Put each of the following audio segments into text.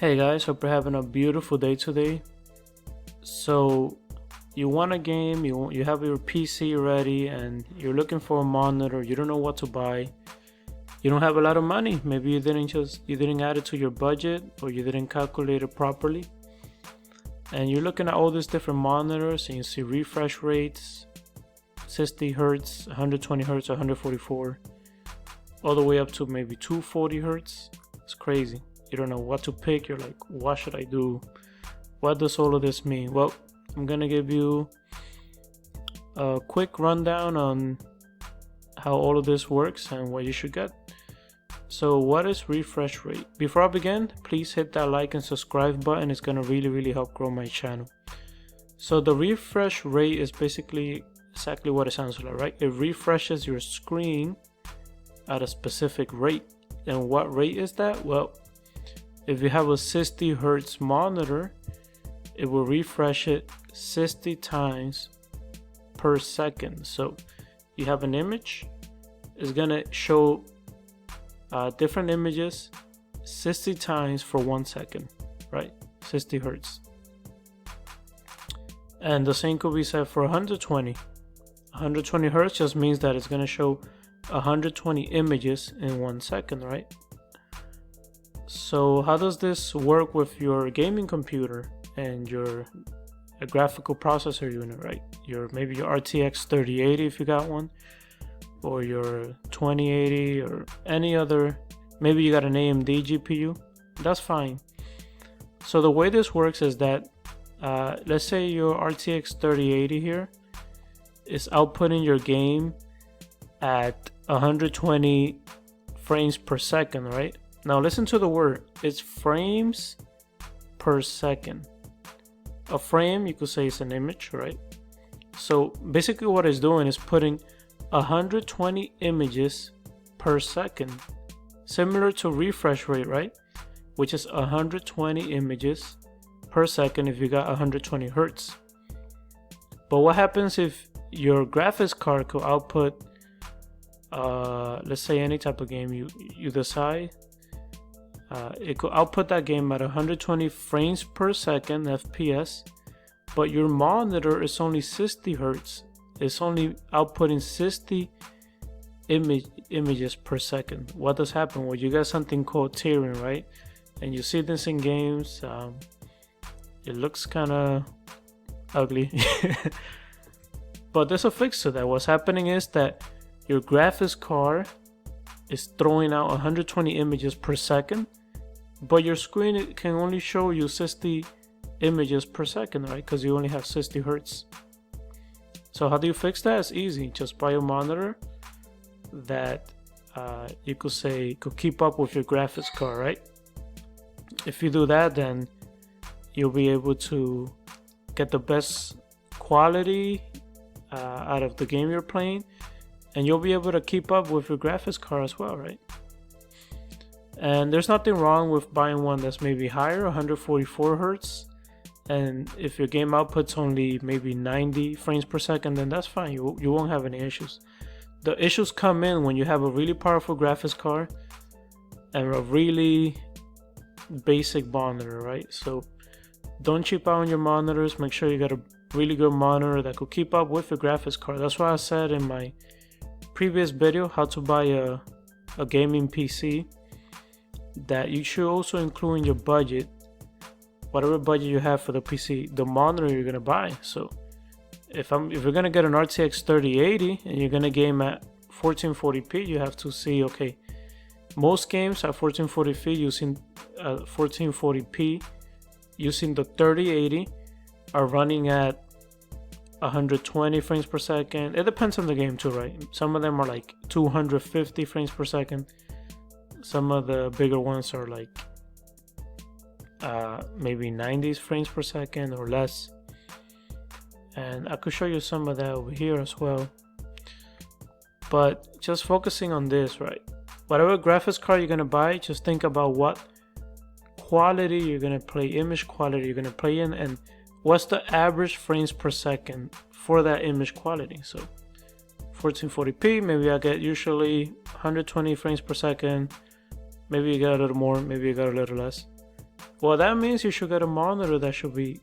Hey guys, hope you're having a beautiful day today. So you want a game, you have your PC ready and you're looking for a monitor, you don't know what to buy. You don't have a lot of money. Maybe you didn't add it to your budget or you didn't calculate it properly. And you're looking at all these different monitors and you see refresh rates, 60 Hertz, 120 Hertz, 144, all the way up to maybe 240 Hertz. It's crazy. You don't know what to pick. You're like, what should I do? What does all of this mean? Well, I'm gonna give you a quick rundown on how all of this works and what you should get. So what is refresh rate? Before I begin, please hit that like and subscribe button. It's gonna really help grow my channel. So the refresh rate is basically exactly what it sounds like, right? It refreshes your screen at a specific rate. And what rate is that? Well, if you have a 60 Hertz monitor, it will refresh it 60 times per second. So you have an image, it's gonna show different images 60 times for 1 second, right? 60 Hertz. And the same could be said for 120. 120 Hertz just means that it's gonna show 120 images in 1 second, right? So how does this work with your gaming computer and your graphical processor unit, right? Maybe your RTX 3080 if you got one, or your 2080 or any other, maybe you got an AMD GPU, that's fine. So the way this works is that let's say your RTX 3080 here is outputting your game at 120 frames per second, right? Now listen to the word, it's frames per second. A frame, you could say, is an image, right? So basically what it's doing is putting 120 images per second, similar to refresh rate, right? Which is 120 images per second if you got 120 Hertz. But what happens if your graphics card could output, let's say any type of game you decide, it could output that game at 120 frames per second FPS, but your monitor is only 60 Hertz. It's only outputting 60 images per second. What does happen? Well, you got something called tearing, right? And you see this in games. It looks kind of ugly. But there's a fix to that. What's happening is that your graphics card is throwing out 120 images per second, but your screen can only show you 60 images per second, right? Because you only have 60 Hertz. So how do you fix that? It's easy. Just buy a monitor that you could say could keep up with your graphics card, right? If you do that, then you'll be able to get the best quality out of the game you're playing, and you'll be able to keep up with your graphics card as well, right? And there's nothing wrong with buying one that's maybe higher, 144 Hertz. And if your game outputs only maybe 90 frames per second, then that's fine. You won't have any issues. The issues come in when you have a really powerful graphics card and a really basic monitor, right? So don't cheap out on your monitors. Make sure you got a really good monitor that could keep up with your graphics card. That's why I said in my previous video how to buy a gaming PC, that you should also include in your budget, whatever budget you have for the PC, the monitor you're gonna buy. So if you're gonna get an RTX 3080 and you're gonna game at 1440p, you have to see, okay, most games at 1440p using 1440p using the 3080 are running at 120 frames per second. It depends on the game too, right? Some of them are like 250 frames per second. Some of the bigger ones are like maybe 90 frames per second or less. And I could show you some of that over here as well. But just focusing on this, right? Whatever graphics card you're gonna buy, just think about what quality you're gonna play, image quality you're gonna play in, and what's the average frames per second for that image quality. So 1440p, maybe I get usually 120 frames per second. Maybe you got a little more, maybe you got a little less. Well, that means you should get a monitor that should be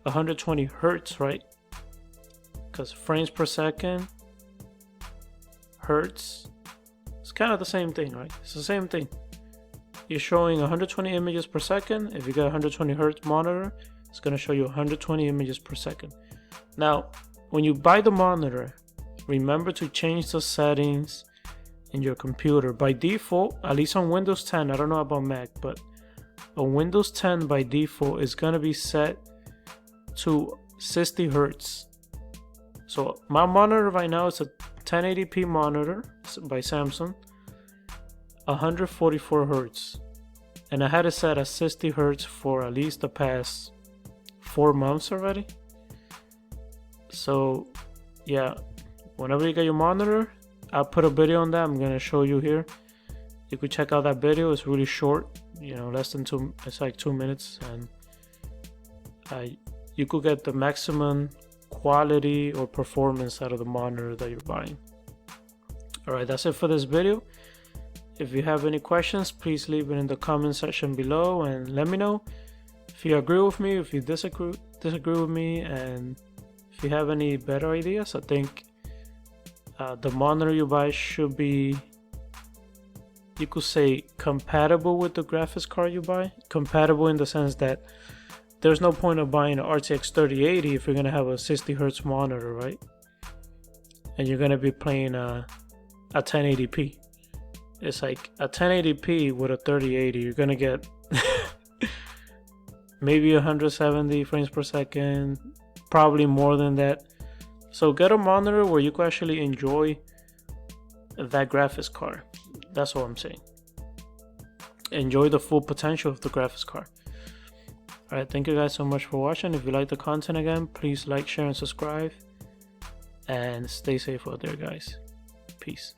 120 hertz, right? Because frames per second, hertz, it's kind of the same thing, right? It's the same thing. You're showing 120 images per second. If you got a 120 hertz monitor, it's going to show you 120 images per second. Now, when you buy the monitor, remember to change the settings in your computer. By default, at least on Windows 10, I don't know about Mac, but on Windows 10 by default is going to be set to 60 hertz. So my monitor right now is a 1080p monitor by Samsung, 144 hertz, and I had it set at 60 hertz for at least the past 4 months already. So yeah, whenever you get your monitor, I'll put a video on that. I'm gonna show you here. You could check out that video. It's really short, you know, less than it's like 2 minutes, and you could get the maximum quality or performance out of the monitor that you're buying. Alright, that's it for this video. If you have any questions, please leave it in the comment section below and let me know if you agree with me, if you disagree with me, and if you have any better ideas. I think the monitor you buy should be, you could say, compatible with the graphics card you buy. Compatible in the sense that there's no point of buying an RTX 3080 if you're going to have a 60 hertz monitor, right? And you're going to be playing a 1080p. It's like a 1080p with a 3080, you're going to get maybe 170 frames per second, probably more than that. So get a monitor where you can actually enjoy that graphics card. That's what I'm saying. Enjoy the full potential of the graphics card. Alright, thank you guys so much for watching. If you like the content again, please like, share, and subscribe. And stay safe out there, guys. Peace.